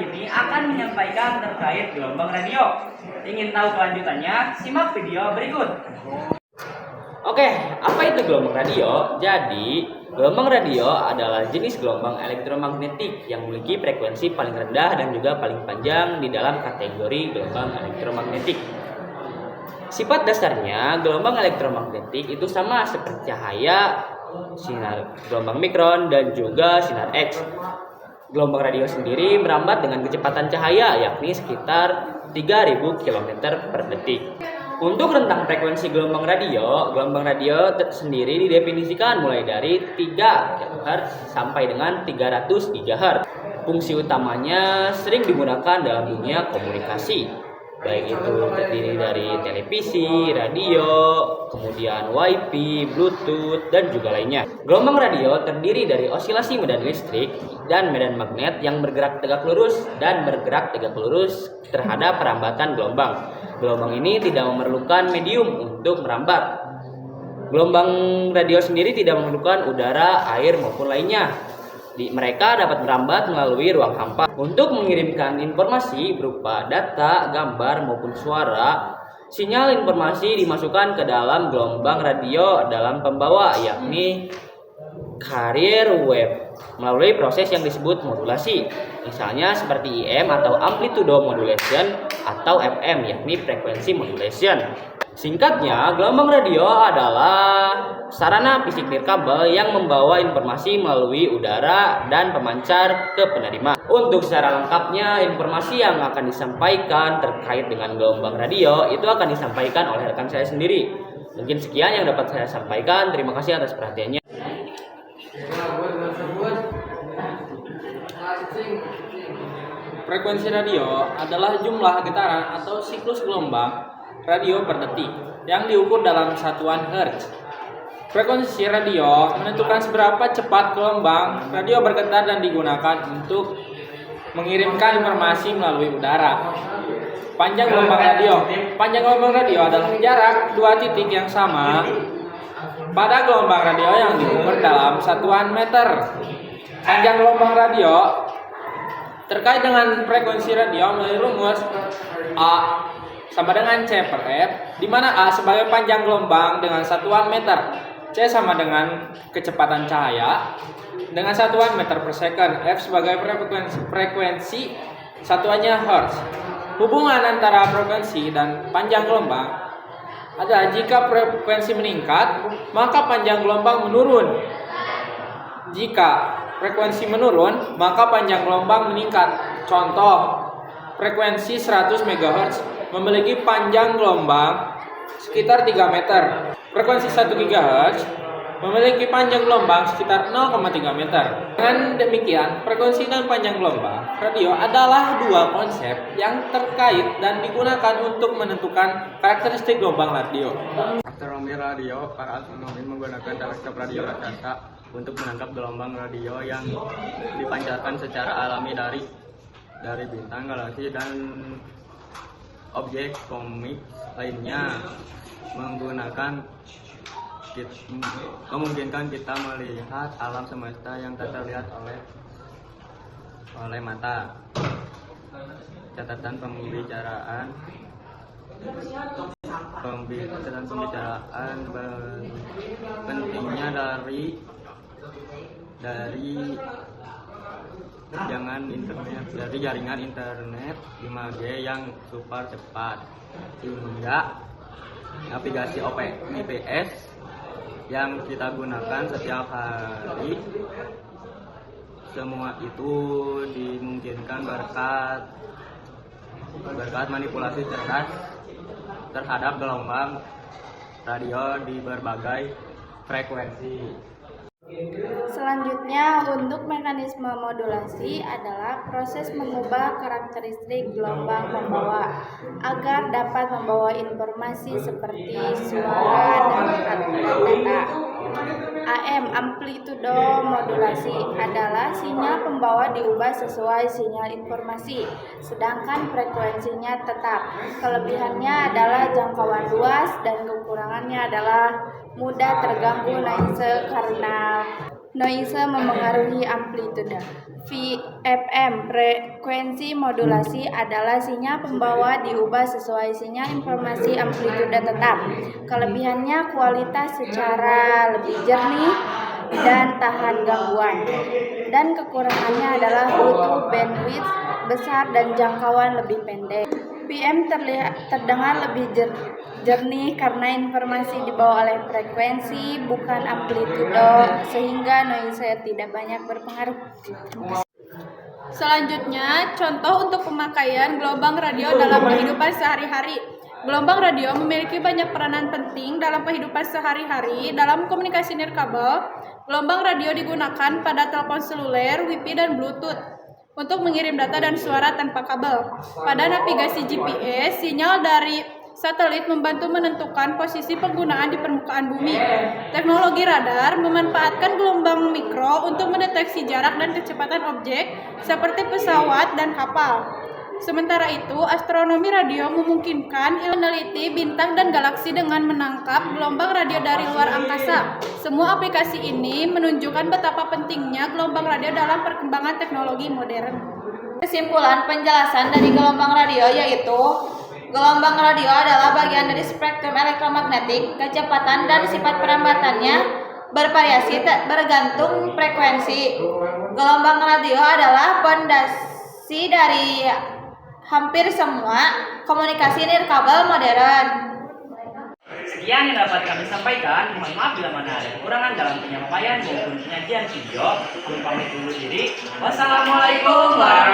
ini akan menyampaikan terkait gelombang radio. Ingin tahu kelanjutannya? Simak video berikut. Oke, apa itu gelombang radio? Jadi, gelombang radio adalah jenis gelombang elektromagnetik yang memiliki frekuensi paling rendah dan juga paling panjang di dalam kategori gelombang elektromagnetik. Sifat dasarnya, gelombang elektromagnetik itu sama seperti cahaya, sinar gelombang mikron, dan juga sinar X. Gelombang radio sendiri merambat dengan kecepatan cahaya, yakni sekitar 3000 km per detik. Untuk rentang frekuensi gelombang radio sendiri didefinisikan mulai dari 3 kHz sampai dengan 300 GHz. Fungsi utamanya sering digunakan dalam dunia komunikasi, baik itu terdiri dari televisi, radio, kemudian Wi-Fi, Bluetooth, dan juga lainnya. Gelombang radio terdiri dari osilasi medan listrik dan medan magnet yang bergerak tegak lurus dan bergerak tegak lurus terhadap perambatan gelombang. Gelombang ini tidak memerlukan medium untuk merambat. Gelombang radio sendiri tidak memerlukan udara, air, maupun lainnya. Mereka dapat merambat melalui ruang hampa. Untuk mengirimkan informasi berupa data, gambar, maupun suara, sinyal informasi dimasukkan ke dalam gelombang radio dalam pembawa, yakni carrier wave, melalui proses yang disebut modulasi. Misalnya seperti IM atau amplitude modulation atau FM, yakni frequency modulation. Singkatnya, gelombang radio adalah sarana fisik nirkabel yang membawa informasi melalui udara dan pemancar ke penerima. Untuk secara lengkapnya, informasi yang akan disampaikan terkait dengan gelombang radio itu akan disampaikan oleh rekan saya sendiri. Mungkin sekian yang dapat saya sampaikan. Terima kasih atas perhatiannya. Frekuensi radio adalah jumlah getaran atau siklus gelombang radio per detik yang diukur dalam satuan Hertz. Frekuensi radio menentukan seberapa cepat gelombang radio bergetar dan digunakan untuk mengirimkan informasi melalui udara. Panjang gelombang radio adalah jarak dua titik yang sama pada gelombang radio yang diukur dalam satuan meter. Panjang gelombang radio terkait dengan frekuensi radio melalui rumus A sama dengan C per F, di mana A sebagai panjang gelombang dengan satuan meter, C sama dengan kecepatan cahaya dengan satuan meter per second, F sebagai frekuensi satuannya Hertz. Hubungan antara frekuensi dan panjang gelombang adalah jika frekuensi meningkat, maka panjang gelombang menurun. Jika frekuensi menurun, maka panjang gelombang meningkat. Contoh, frekuensi 100 MHz memiliki panjang gelombang sekitar 3 meter. Frekuensi 1 GHz memiliki panjang gelombang sekitar 0,3 meter. Dengan demikian, frekuensi dan panjang gelombang radio adalah dua konsep yang terkait dan digunakan untuk menentukan karakteristik gelombang radio. Astronomi radio, para astronomi menggunakan teleskop radio raksasa untuk menangkap gelombang radio yang dipancarkan secara alami dari bintang, galaksi, dan objek komik lainnya. Memungkinkan kita melihat alam semesta yang tak terlihat oleh mata. Catatan pembicaraan pentingnya dari jaringan internet 5G yang super cepat, hingga navigasi GPS yang kita gunakan setiap hari. Semua itu dimungkinkan berkat manipulasi cerdas terhadap gelombang radio di berbagai frekuensi. Selanjutnya, untuk mekanisme modulasi adalah proses mengubah karakteristik gelombang pembawa agar dapat membawa informasi seperti suara dan data. AM, amplitude modulasi, adalah sinyal pembawa diubah sesuai sinyal informasi, sedangkan frekuensinya tetap. Kelebihannya adalah jangkauan luas dan kekurangannya adalah mudah terganggu noise karena Noise memengaruhi amplitude. VFM, frekuensi modulasi, adalah sinyal pembawa diubah sesuai sinyal informasi amplitude tetap. Kelebihannya kualitas secara lebih jernih dan tahan gangguan. Dan kekurangannya adalah butuh bandwidth besar dan jangkauan lebih pendek. PM terdengar lebih jernih karena informasi dibawa oleh frekuensi bukan amplitude, sehingga noise tidak banyak berpengaruh. Selanjutnya, contoh untuk pemakaian gelombang radio dalam kehidupan sehari-hari. Gelombang radio memiliki banyak peranan penting dalam kehidupan sehari-hari. Dalam komunikasi nirkabel, gelombang radio digunakan pada telepon seluler, Wi-Fi, dan Bluetooth untuk mengirim data dan suara tanpa kabel. Pada navigasi GPS, sinyal dari satelit membantu menentukan posisi penggunaan di permukaan bumi. Teknologi radar memanfaatkan gelombang mikro untuk mendeteksi jarak dan kecepatan objek seperti pesawat dan kapal. Sementara itu, astronomi radio memungkinkan meneliti bintang dan galaksi dengan menangkap gelombang radio dari luar angkasa. Semua aplikasi ini menunjukkan betapa pentingnya gelombang radio dalam perkembangan teknologi modern. Kesimpulan penjelasan dari gelombang radio yaitu gelombang radio adalah bagian dari spektrum elektromagnetik. Kecepatan dan sifat perambatannya bervariasi bergantung frekuensi. Gelombang radio adalah fondasi dari hampir semua komunikasi nirkabel modern. Sekian yang dapat kami sampaikan. Mohon maaf bila mana ada kekurangan dalam penyampaian maupun penyajian video. Kami pamit undur diri. Wassalamualaikum warahmatullahi wabarakatuh.